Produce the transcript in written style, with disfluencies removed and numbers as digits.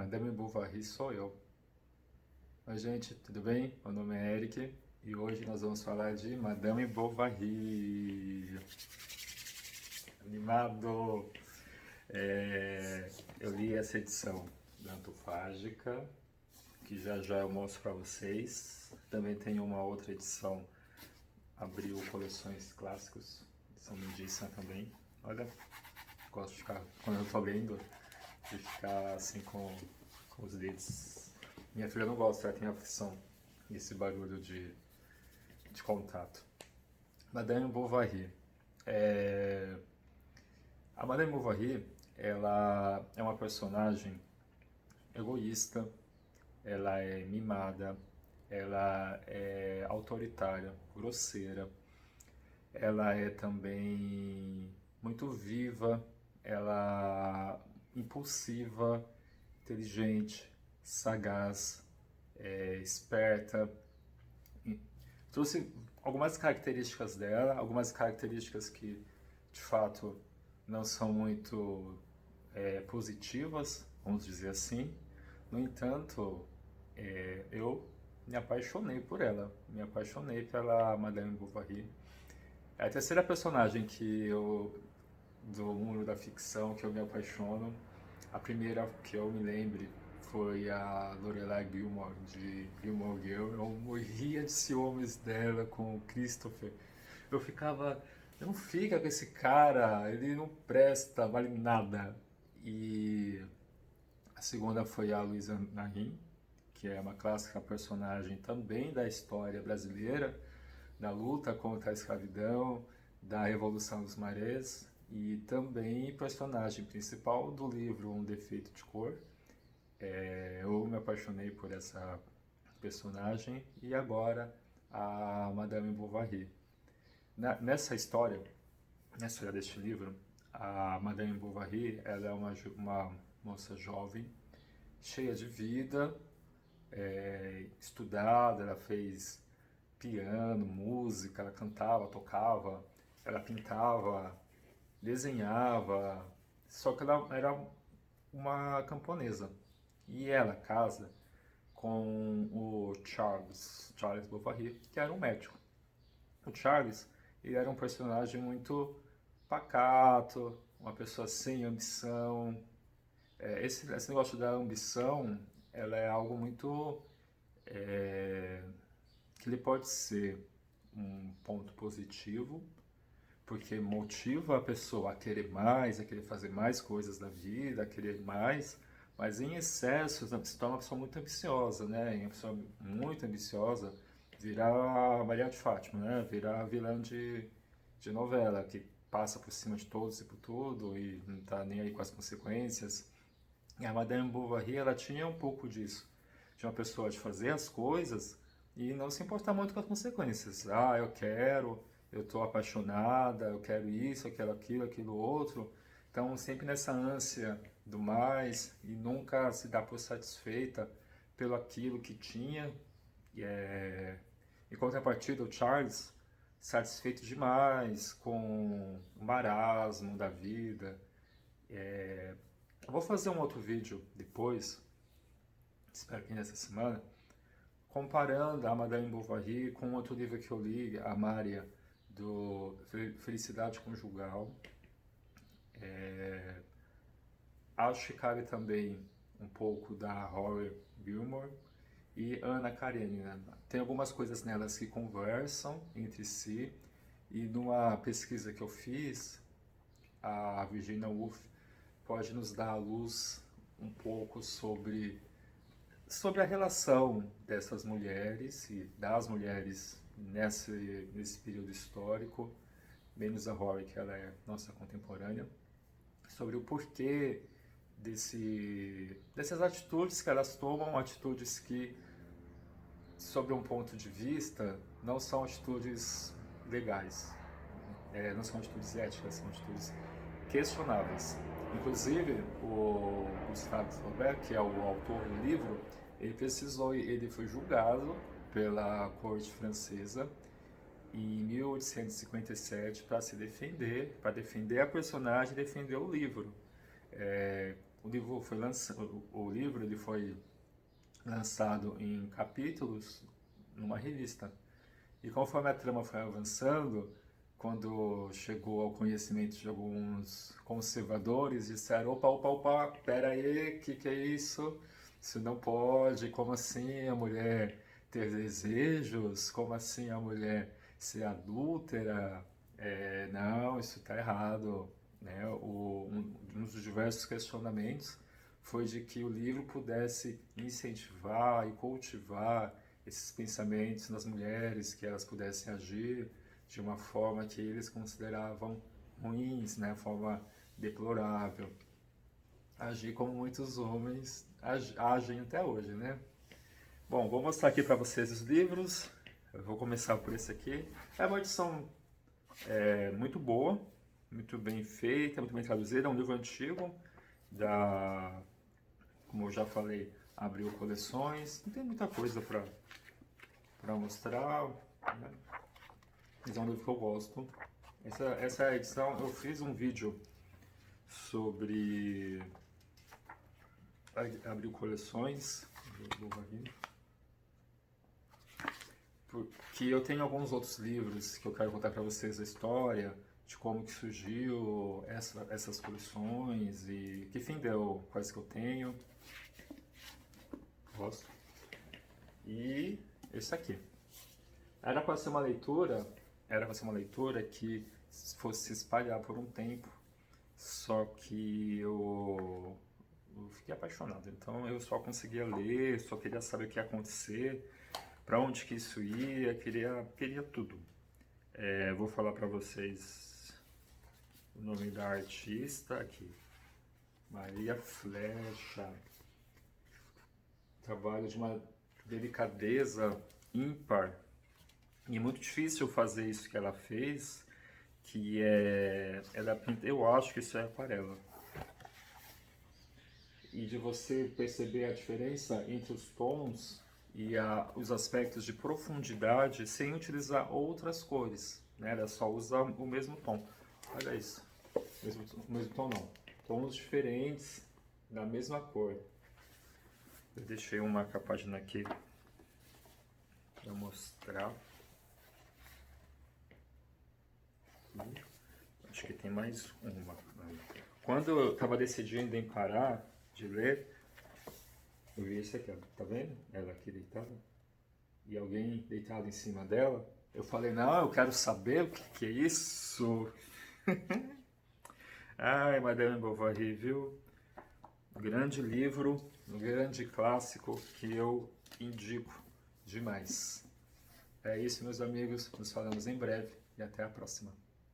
Madame Bovary sou eu. Oi, gente, tudo bem? Meu nome é Eric e hoje nós vamos falar de Madame Bovary. Animado! Eu li essa edição da Antofágica, que já já eu mostro para vocês. Também tem uma outra edição, Abril Coleções Clássicos, edição lindíssima também. Olha, gosto de ficar, quando eu tô lendo, de ficar assim com os dedos. Minha filha não gosta, ela tem aflição, esse barulho de contato. Madame Bovary. A Madame Bovary, ela é uma personagem egoísta, ela é mimada, ela é autoritária, grosseira, ela é também muito viva, ela é impulsiva, inteligente, sagaz, esperta. Trouxe algumas características dela, algumas características que de fato não são muito positivas, vamos dizer assim. No entanto, eu me apaixonei por ela, me apaixonei pela Madame Bovary. É a terceira personagem do mundo da ficção que eu me apaixono. A primeira que eu me lembre foi a Lorelai Gilmore, de Gilmore Girl. Eu morria de ciúmes dela com o Christopher. Eu ficava, não fica com esse cara, ele não presta, vale nada. E a segunda foi a Luísa Narim, que é uma clássica personagem também da história brasileira, da luta contra a escravidão, da Revolução dos Marés, e também personagem principal do livro Um Defeito de Cor. Eu me apaixonei por essa personagem e agora a Madame Bovary. Nessa história deste livro, a Madame Bovary ela é uma moça jovem, cheia de vida, estudada, ela fez piano, música, ela cantava, tocava, ela pintava, desenhava, só que ela era uma camponesa. E ela casa com o Charles Bovary, que era um médico. O Charles, ele era um personagem muito pacato, uma pessoa sem ambição. Esse negócio da ambição, ela é algo muito que ele pode ser um ponto positivo, porque motiva a pessoa a querer mais, a querer fazer mais coisas da vida, a querer mais, mas em excesso se torna uma pessoa muito ambiciosa, né? E uma pessoa muito ambiciosa virar Maria de Fátima, né? Virar vilã de novela, que passa por cima de todos e por tudo e não está nem aí com as consequências. E a Madame Bovary, ela tinha um pouco disso, de uma pessoa de fazer as coisas e não se importar muito com as consequências. Ah, eu estou apaixonada, eu quero isso, eu quero aquilo, aquilo outro. Então, sempre nessa ânsia do mais e nunca se dá por satisfeita pelo aquilo que tinha. Em contrapartida, o Charles, satisfeito demais com o marasmo da vida. Eu vou fazer um outro vídeo depois, espero que nessa semana, comparando a Madame Bovary com outro livro que eu li, a Mária, do Felicidade Conjugal. Acho que cabe também um pouco da Rory Gilmore e Anna Karenina. Tem algumas coisas nelas que conversam entre si, e numa pesquisa que eu fiz, a Virginia Woolf pode nos dar à luz um pouco sobre a relação dessas mulheres e das mulheres nesse período histórico, menos a Rory, que ela é nossa contemporânea, sobre o porquê dessas atitudes que elas tomam, atitudes que, sob um ponto de vista, não são atitudes legais, não são atitudes éticas, são atitudes questionáveis. Inclusive, o Gustave Flaubert, que é o autor do livro, ele foi julgado pela corte francesa em 1857 para se defender, para defender a personagem e defender o livro. o livro ele foi lançado em capítulos numa revista. E conforme a trama foi avançando, quando chegou ao conhecimento de alguns conservadores, disseram: opa, opa, opa, pera aí, que é isso? Isso não pode, como assim a mulher ter desejos? Como assim a mulher ser adúltera? Não, isso está errado. Né? Um dos diversos questionamentos foi de que o livro pudesse incentivar e cultivar esses pensamentos nas mulheres, que elas pudessem agir de uma forma que eles consideravam ruins, né? Forma deplorável. Agir como muitos homens agem até hoje, né? Bom, vou mostrar aqui para vocês os livros. Eu vou começar por esse aqui. É uma edição muito boa, muito bem feita, muito bem traduzida. É um livro antigo, como eu já falei, Abril Coleções. Não tem muita coisa para mostrar, né? Mas é um livro que eu gosto. Essa edição, eu fiz um vídeo sobre Abril Coleções, porque eu tenho alguns outros livros que eu quero contar para vocês a história de como que surgiu essas coleções e que fim deu, quais que eu tenho. Gosto. E esse aqui. Era para ser uma leitura que fosse se espalhar por um tempo, só que eu fiquei apaixonado, então eu só conseguia ler, só queria saber o que ia acontecer, para onde que isso ia, queria tudo. Vou falar para vocês o nome da artista aqui, Maria Flecha. Trabalho de uma delicadeza ímpar. E é muito difícil fazer isso que ela fez, que eu acho que isso é aquarela. E de você perceber a diferença entre os tons e os aspectos de profundidade sem utilizar outras cores, né? Ela só usa o mesmo tom. Olha isso, o mesmo tom não, tons diferentes da mesma cor. Eu deixei uma marca-página aqui para mostrar. Acho que tem mais uma. Quando eu estava decidindo em parar de ler, eu vi esse aqui, ó. Tá vendo? Ela aqui deitada. E alguém deitado em cima dela. Eu falei, não, eu quero saber o que é isso. Ai, Madame Bovary, viu? Grande livro, um grande clássico que eu indico demais. É isso, meus amigos. Nos falamos em breve e até a próxima.